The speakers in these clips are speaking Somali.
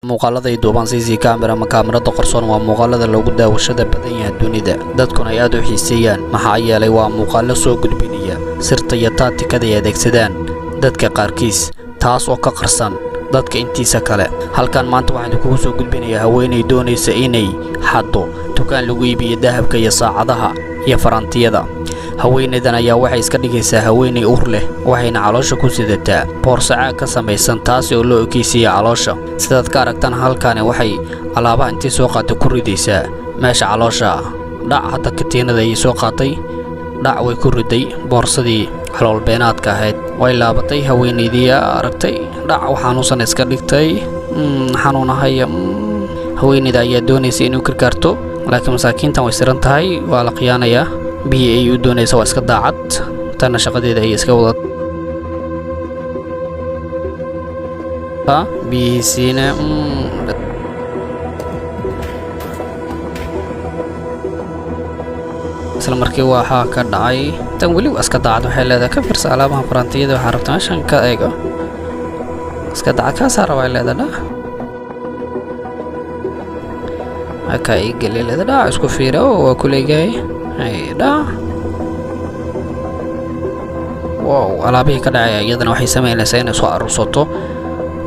muuqaalada ay duubaan CC camera ama kaamirada qarsoon waa muuqaalada lagu daawashada badan yahay dunida dadkuna ay aad u xiiseeyaan maxaa yeelay waa muuqaalo soo gudbinaya sirta iyo taatikada ay adeegsadaan dadka qaarkiis taas oo ka qarsan dadka intiisa kale halkan maanta waxaan ku soo gudbinayaa haweeney doonaysa inay xaddo dukaan lagu iibiyo dahabka iyo saacadaha iyo farantiyada haweeneydan ayaa waxay iska dhigaysaa haweeney uur leh waxayna caloosha ku sidataa boorsaca ka samaysan taas oo loo ekeysiyay caloosha sidaad ka aragtaan halkaan waxay alaabaha intii soo qaatay ku ridaysaa meesha caloosha dhac hadda katiinada ay soo qaatay dhac way ku riday boorsadii calool beenaadka ahayd way laabatay haweeneydii aragtay dhac waxaanuusan iska dhigtay xanuunahay haweeneyda ayaa doonaysa inuu karkarto laakiin masaakiintan way siran tahay waa la qiyaanayaa biyo ay u doonaysa waa iska daacad tana shaqadeeda ay iska wada biyihiisiina isla markii waxaa ka dhacay tan weli waa iska daacad waxay leedahay ka firsa alaabaha farantiyada waxaa rabta meeshan ka eego iska daacad kaasaa rabaa ay leedahay haka ay geli leedahay isku fiira oo waa kuleegahay wow alaabihii ka dhacay iyadana waxay sameynaysaa inay soo arursato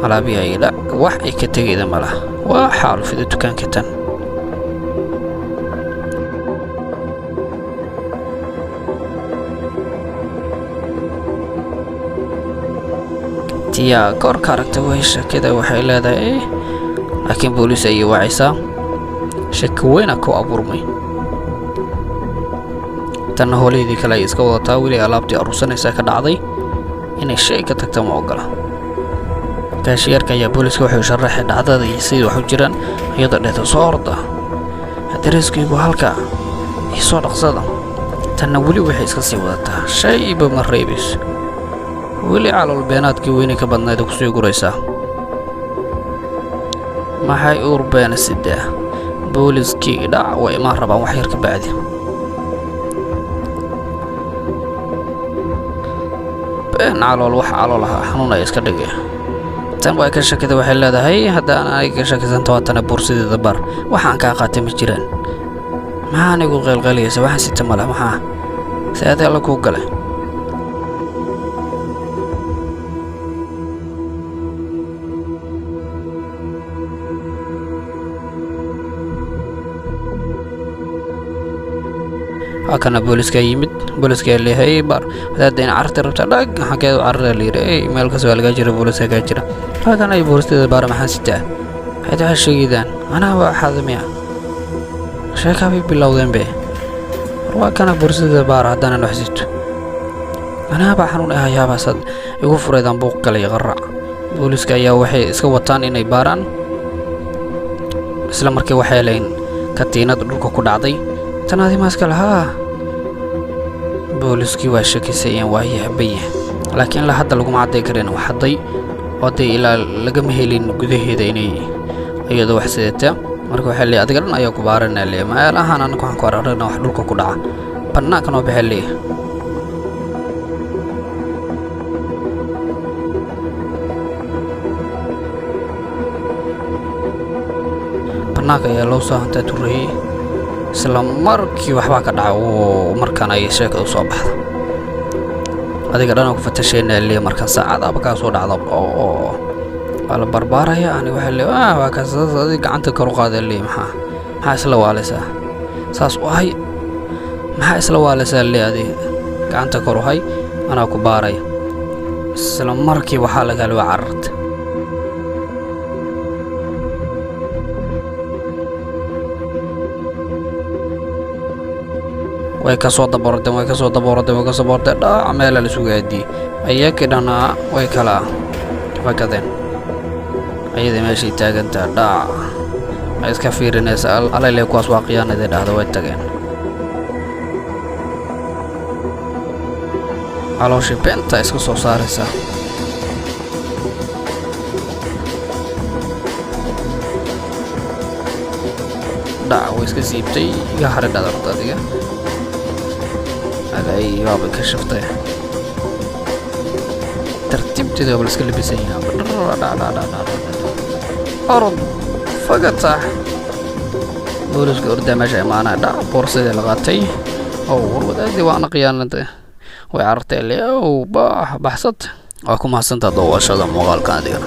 alaabihii ayda wax ay ka tegayda malaha waa xaalufida dukaanka tan tiyaa goorka aragta way shakida waxay leedahay laakiin booliis ayay wacaysaa shaki weyna ku abuurmay tan hooleydii kale ay iska wadataa weli alaabtii arursanaysa ka dhacday inay shay ka tagta ma ogola kaashiyarka ayaa booliska wuxuu sharaxay dhacdada iyo sidii wax u jiraan iyadoo dhehda soo orda adreeskaygu halka iyo soo dhaqsada tanna weli waxay iska sii wadataa shayba ma reebayso weli calool beenaadkii weynay ka badnayd ku soo guraysaa maxay uur beena sidaa booliskii dhac way ma rabaan wax yar ka bacdi calool wax calool ah xanuun ay iska dhigay tan way ka shakida waxay leedahay haddaan ay ka shakisan tawaatana bursideeda bar waxaan ka qaatay ma jiraan maxaa anigu qeylqeyliyaysa waxaan sita mala maxaa saadee la ku galay akana booliska yimid booliska leeyahay bar hadaadeen carta rabta dhag xageed carra leeyahay meel ka soo laga jiro booliska ka jira akana ay booliska bar maxaa sitaa hada sheegidaan ana waa xadmiya sheekabi bilowdeen be waa kana booliska bar hadana wax sito ana ba xanuun ah yaaba sad igu fureedan buuq galay qarra booliska ayaa waxay iska wataan inay baaraan isla markii waxay leen katiinad dhulka ku dhacday tanaadi maaska lahaa booliskii waa shakisayeen waa yaabaya laakiin la hadda lagu macday kareen wax haday waday ilaa laga mahelin gudaheeda inay iyadoo wax sidata marka waxa leeyahay adiga dhan ayaa ku baaranaa leeyahay ma ahaan anagu waxaan ku aragna wax dhulka ku dhaca banaanka noo bixi leeyahay banaanka ayaa loo soo hantaa turayay isla markii waxba ka dhacay oo markaan ay sheekadu soo baxdo adiga dhan ku fatasheenay leeyahay markaan saacada ka soo dhacdo oo wala barbaaraya ani waxa leeyahay waa ka saadii gacanta kor u qaaday leeyahay maxaa isla waalaysaa saas u ahay maxaa isla waalaysaa leeyahay gacanta kor u hay ana ku baaray isla markii waxa laga loo carartay way ka soo daboorday dhac meel la sugaadii ayaka dhana way kala fakadeen ayada meeshii taaganta dhac ay iska fiirinaysa alay kuwaas waa qiyaanada dhahda way tageen calooshii beenta iska soo saaraysa dhac way iska siibtay iga haray dhadarta adiga ay waaba ka shaftay tartiibteeda wala iska labisan yahay أرض فقطع بوليسك أردا ماشي معنا دع بورصة لغاتي أو ورودي وأنا قيانته وعرفت اللي أو بحثت وأكون حسنت ضوء شذا مغال كان دير